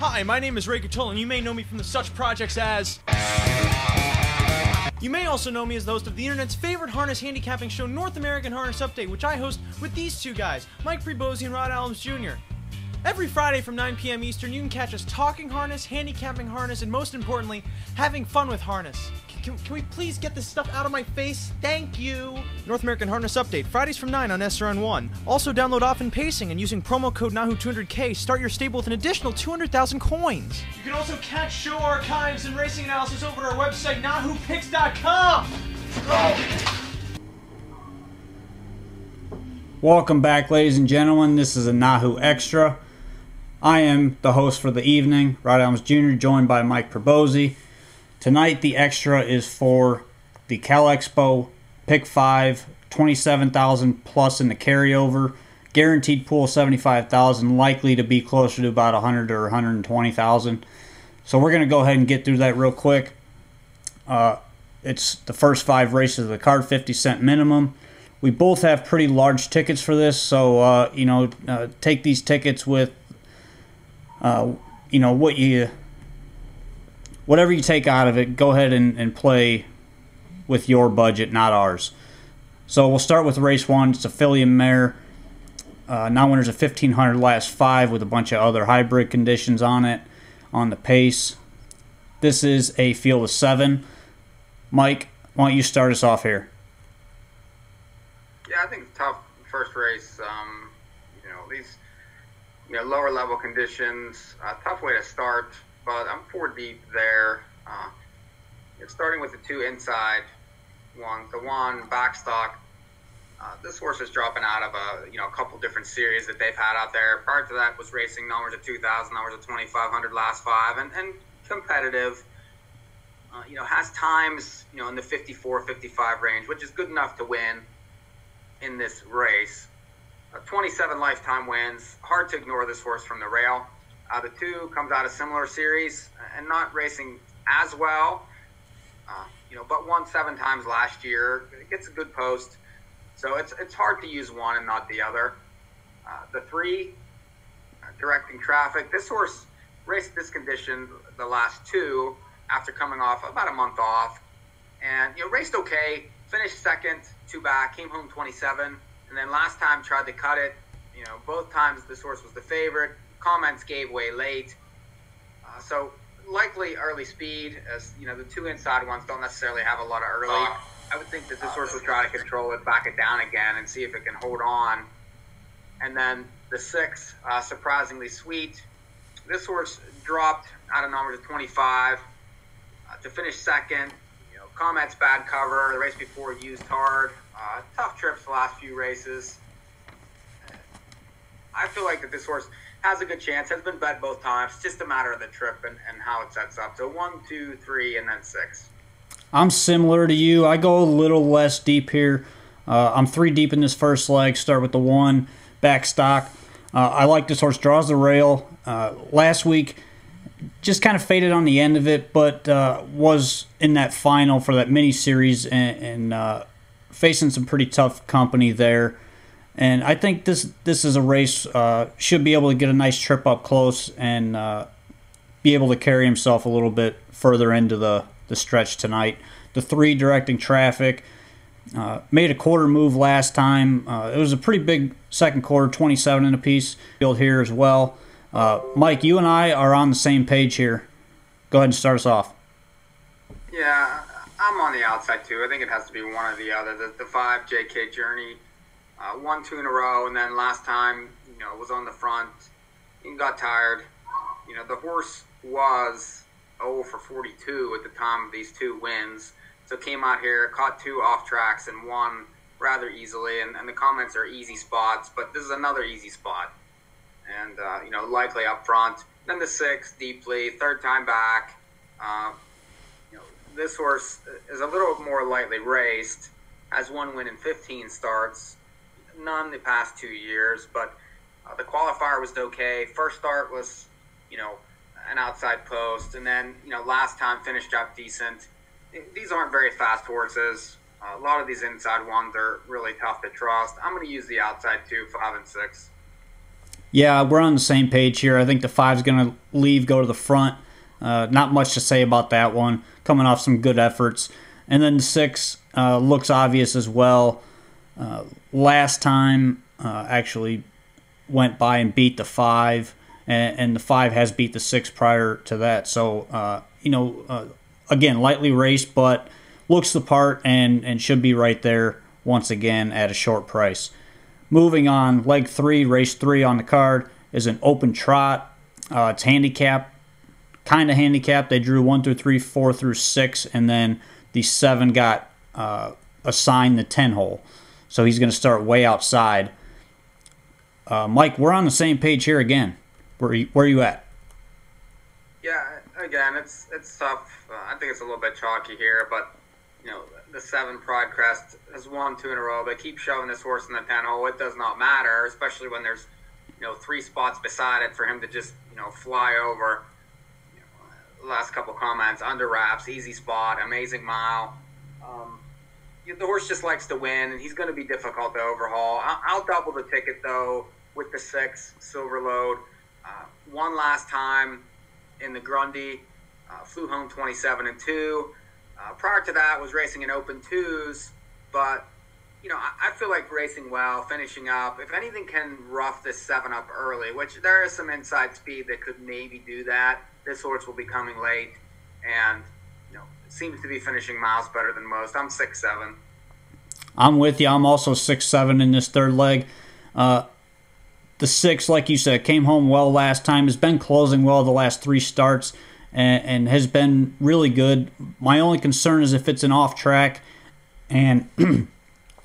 Hi, my name is Ray Catull, and you may know me from the such projects as... You may also know me as the host of the internet's favorite harness handicapping show, North American Harness Update, which I host with these two guys, Mike Prebosi and Rod Adams Jr. Every Friday from 9 p.m. Eastern, you can catch us talking harness, handicapping harness, and most importantly, having fun with harness. Can we please get this stuff out of my face? Thank you! North American Harness Update, Fridays from 9 on SRN1. Also download Often Pacing, and using promo code NAHU200K, start your stable with an additional 200,000 coins. You can also catch show archives and racing analysis over at our website, NAHUPicks.com! Welcome back, ladies and gentlemen. This is a NAHU Extra. I am the host for the evening, Rod Adams Jr., joined by Mike Prebosi. Tonight, the extra is for the Cal Expo Pick 5, 27,000 plus in the carryover. Guaranteed pool 75,000, likely to be closer to about 100 or 120,000. So we're going to go ahead and get through that real quick. It's the first 5 races of the card, 50 cent minimum. We both have pretty large tickets for this, so take these tickets with whatever you take out of it. Go ahead and play with your budget, not ours. So we'll start with race 1. It's a filly and mare. Non-winners of 1,500 last 5 with a bunch of other hybrid conditions on it on the pace. This is a field of 7. Mike, why don't you start us off here? Yeah, I think it's tough first race. These lower level conditions, tough way to start. But I'm 4 deep there. Starting with the 2 inside ones. The 1 backstock. This horse is dropping out of a couple different series that they've had out there. Prior to that was racing numbers of 2,000, numbers of 2,500 last 5, and competitive. Has times in the 54, 55 range, which is good enough to win in this race. 27 lifetime wins. Hard to ignore this horse from the rail. The 2 comes out of similar series and not racing as well, but won 7 times last year. It gets a good post, so it's hard to use one and not the other. The 3, directing traffic. This horse raced this condition the last 2 after coming off about a month off, and raced okay. Finished second, 2 back, came home 27, and then last time tried to cut it. Both times this horse was the favorite. Comments gave way late, so likely early speed, as the 2 inside ones don't necessarily have a lot of early. I would think that this horse will try to control it, back it down again, and see if it can hold on. And then the 6, surprisingly sweet. This horse dropped out of numbers of 25 to finish second. Comments bad cover. The race before used hard. Tough trips the last few races. I feel like that this horse has a good chance, has been bet both times. It's just a matter of the trip and how it sets up. So 1, 2, 3, and then 6. I'm similar to you. I go a little less deep here. I'm 3 deep in this first leg. Start with the 1, back stock. I like this horse, draws the rail. Last week, just kind of faded on the end of it, but was in that final for that mini series and facing some pretty tough company there. And I think this is a race, should be able to get a nice trip up close and be able to carry himself a little bit further into the stretch tonight. The 3, directing traffic, made a quarter move last time. It was a pretty big second quarter, 27 in a piece. Field here as well. Mike, you and I are on the same page here. Go ahead and start us off. Yeah, I'm on the outside too. I think it has to be one or the other. The 5, JK Journey. 1, 2 in a row, and then last time, was on the front. He got tired. The horse was 0 for 42 at the time of these 2 wins. So came out here, caught 2 off tracks and won rather easily. And the comments are easy spots, but this is another easy spot. And, likely up front. Then the 6, deeply, 3rd time back. This horse is a little more lightly raced. Has 1 win in 15 starts. None the past 2 years, but the qualifier was okay. First start was, an outside post, and then, last time finished up decent. These aren't very fast horses. A lot of these inside ones are really tough to trust. I'm going to use the outside 2, 5, and 6. Yeah, we're on the same page here. I think the 5's going to leave, go to the front. Not much to say about that one. Coming off some good efforts. And then the 6 looks obvious as well. Last time actually went by and beat the 5, and the 5 has beat the 6 prior to that. So, again, lightly raced, but looks the part and should be right there once again at a short price. Moving on, leg 3, race 3 on the card is an open trot. It's handicapped, kind of handicapped. They drew 1 through 3, 4 through 6, and then the 7 got assigned the 10 hole. So he's going to start way outside. Mike, we're on the same page here again. Where are you at? Yeah, again, it's tough. I think it's a little bit chalky here, but the 7 Pride Crest has won 2 in a row. They keep shoving this horse in the 10 hole. It does not matter, especially when there's 3 spots beside it for him to just fly over. Last couple comments: under wraps, easy spot, amazing mile. The horse just likes to win, and he's going to be difficult to overhaul. I'll double the ticket though with the 6 Silver Load. Won last time in the Grundy, flew home 27-2. Prior to that, was racing in open 2s, but I feel like racing well, finishing up. If anything can rough this 7 up early, which there is some inside speed that could maybe do that. This horse will be coming late, and seems to be finishing miles better than most. I'm 6-7. I'm with you. I'm also 6-7 in this third leg. The 6, like you said, came home well last time. Has been closing well the last 3 starts, and has been really good. My only concern is if it's an off track, and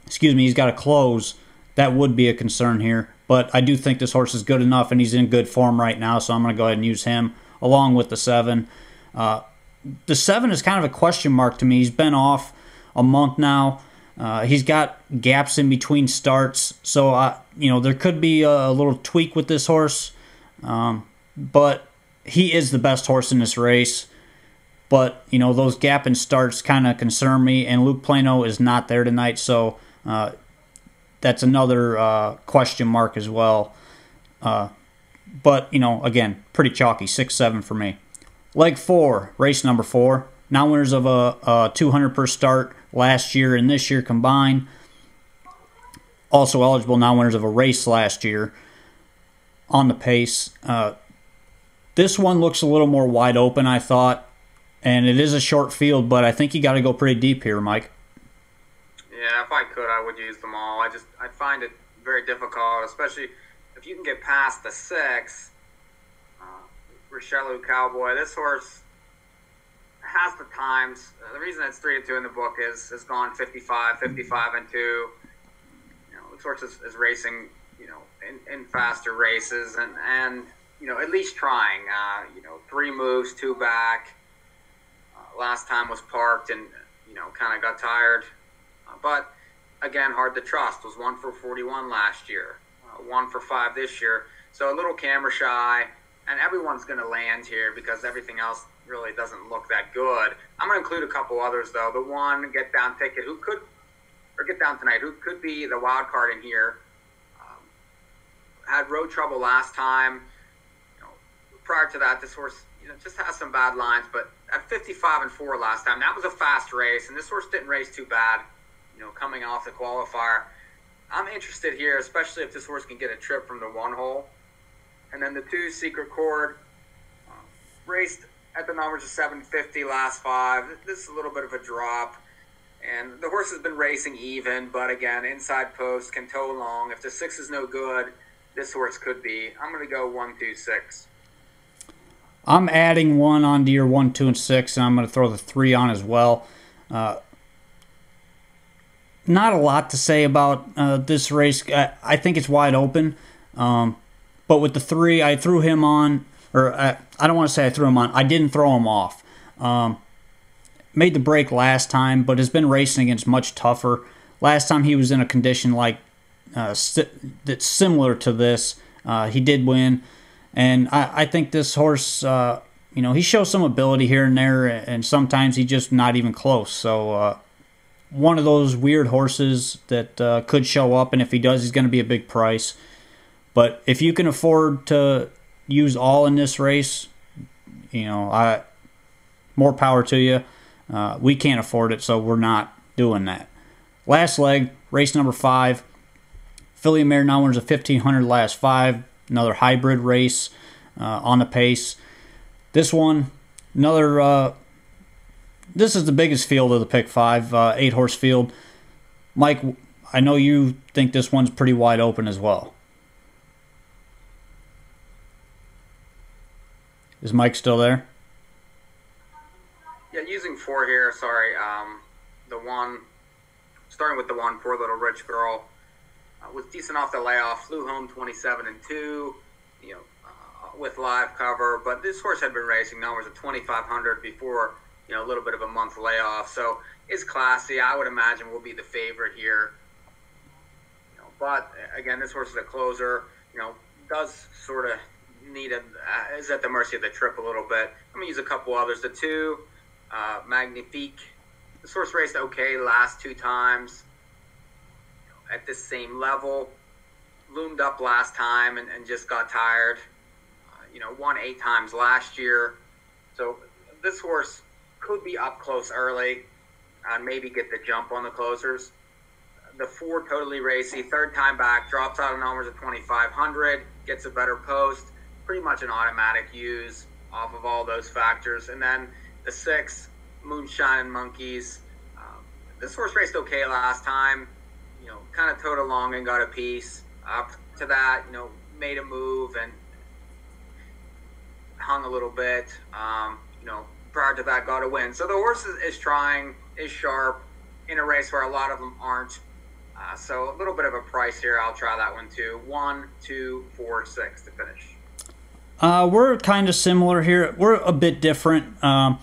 excuse me, he's got to close. That would be a concern here. But I do think this horse is good enough, and he's in good form right now, so I'm going to go ahead and use him along with the 7. The 7 is kind of a question mark to me. He's been off a month now. He's got gaps in between starts, so there could be a little tweak with this horse. But he is the best horse in this race. But those gap in starts kind of concern me, and Luke Plano is not there tonight, so that's another question mark as well. But again, pretty chalky, 6-7 for me. Leg 4, race number 4. Now winners of a 200 per start last year and this year combined. Also eligible now winners of a race last year on the pace. This one looks a little more wide open, I thought. And it is a short field, but I think you got to go pretty deep here, Mike. Yeah, if I could, I would use them all. I find it very difficult, especially if you can get past the 6. Richelieu Cowboy, this horse has the times. The reason it's 3-2 in the book is has gone 55, 55-2. This horse is racing, in faster races and at least trying. 3 moves, 2 back. Last time was parked and kind of got tired. But again, hard to trust. Was 1 for 41 last year, 1 for 5 this year. So a little camera shy. And everyone's going to land here because everything else really doesn't look that good. I'm going to include a couple others, though. The 1 get down ticket get down tonight, who could be the wild card in here. Had road trouble last time. Prior to that, this horse just has some bad lines. But at 55-4 last time, that was a fast race, and this horse didn't race too bad. Coming off the qualifier, I'm interested here, especially if this horse can get a trip from the 1 hole. And then the 2 Secret Chord raced at the numbers of 750 last 5. This is a little bit of a drop. And the horse has been racing even, but again, inside post, can tow long. If the 6 is no good, this horse could be. I'm going to go 1, 2, 6. I'm adding 1 onto your 1, 2, and 6, and I'm going to throw the 3 on as well. Not a lot to say about this race. I think it's wide open. But with the 3, I threw him on, or I don't want to say I threw him on. I didn't throw him off. Made the break last time, but has been racing against much tougher. Last time he was in a condition like that's similar to this. He did win, and I think this horse, he shows some ability here and there, and sometimes he's just not even close. So one of those weird horses that could show up, and if he does, he's going to be a big price. But if you can afford to use all in this race, more power to you. We can't afford it, so we're not doing that. Last leg, race number 5. Filly Mare now wins a 1,500 last 5. Another hybrid race on the pace. This one, this is the biggest field of the pick 5, 8-horse field. Mike, I know you think this one's pretty wide open as well. Is Mike still there? Yeah, using 4 here, sorry. Starting with the 1, Poor Little Rich Girl, was decent off the layoff, flew home 27-2, with live cover. But this horse had been racing numbers of 2,500 before, a little bit of a month layoff. So it's classy. I would imagine will be the favorite here. But again, this horse is a closer. Does sort of is at the mercy of the trip a little bit. I'm gonna use a couple others. The 2, Magnifique. This horse raced okay last 2 times at this same level. Loomed up last time and just got tired. Won 8 times last year. So this horse could be up close early and maybe get the jump on the closers. The 4, Totally Racy, 3rd time back, drops out of numbers of 2,500, gets a better post. Pretty much an automatic use off of all those factors. And then the 6, Moonshine and Monkeys. This horse raced okay last time, kind of towed along and got a piece. Up to that, made a move and hung a little bit. Prior to that, got a win. So the horse is trying, is sharp in a race where a lot of them aren't. So a little bit of a price here. I'll try that one too. 1, 2, 4, 6 to finish. We're kind of similar here. We're a bit different. I'm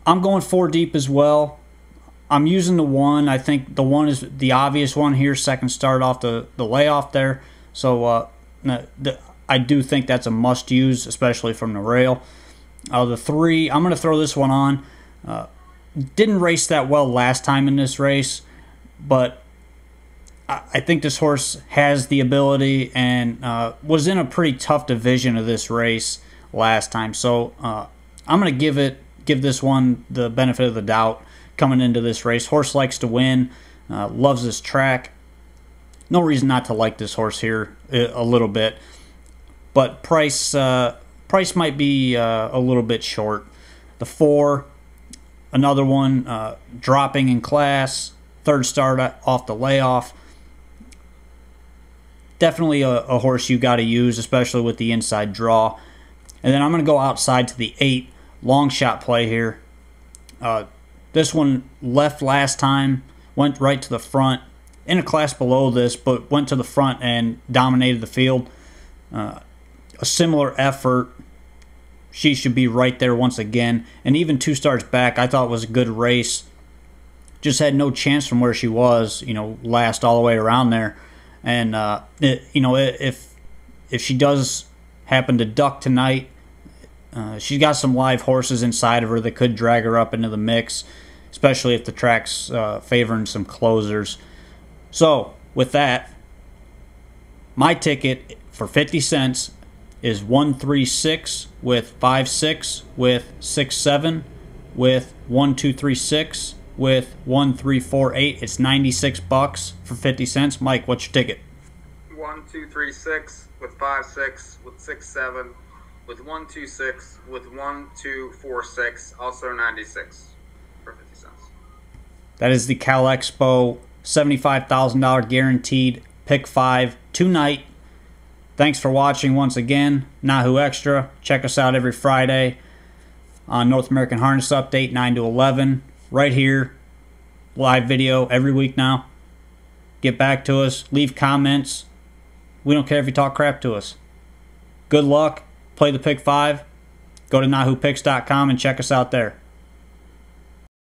going 4 deep as well. I'm using the 1. I think the 1 is the obvious one here. Second start off the layoff there. So I do think that's a must use, especially from the rail. The 3, I'm going to throw this one on. Didn't race that well last time in this race, but I think this horse has the ability and was in a pretty tough division of this race last time. So I'm going to give this one the benefit of the doubt coming into this race. Horse likes to win, loves this track. No reason not to like this horse here a little bit, but price might be a little bit short. The 4, another one dropping in class, 3rd start off the layoff. Definitely a horse you got to use, especially with the inside draw. And then I'm going to go outside to the 8, long shot play here. This one left last time, went right to the front, in a class below this, but went to the front and dominated the field. A similar effort. She should be right there once again. And even 2 starts back, I thought it was a good race. Just had no chance from where she was, last all the way around there. And if she does happen to duck tonight, she's got some live horses inside of her that could drag her up into the mix, especially if the track's favoring some closers. So with that, my ticket for 50 cents is 136 with 5-6 with 6-7 with 1-2-3-6 with 1-3-4-8. It's $96 for 50 cents. Mike, what's your ticket? 1-2-3-6 with 5-6 with 6-7 with 1-2-6 with 1-2-4-6. Also 96 for 50 cents. That is the Cal Expo $75,000 guaranteed pick 5 tonight. Thanks for watching once again. NAHU Extra. Check us out every Friday on North American Harness Update 9 to 11. Right here. Live video every week now. Get back to us. Leave comments. We don't care if you talk crap to us. Good luck. Play the pick 5. Go to NAHUPicks.com and check us out there.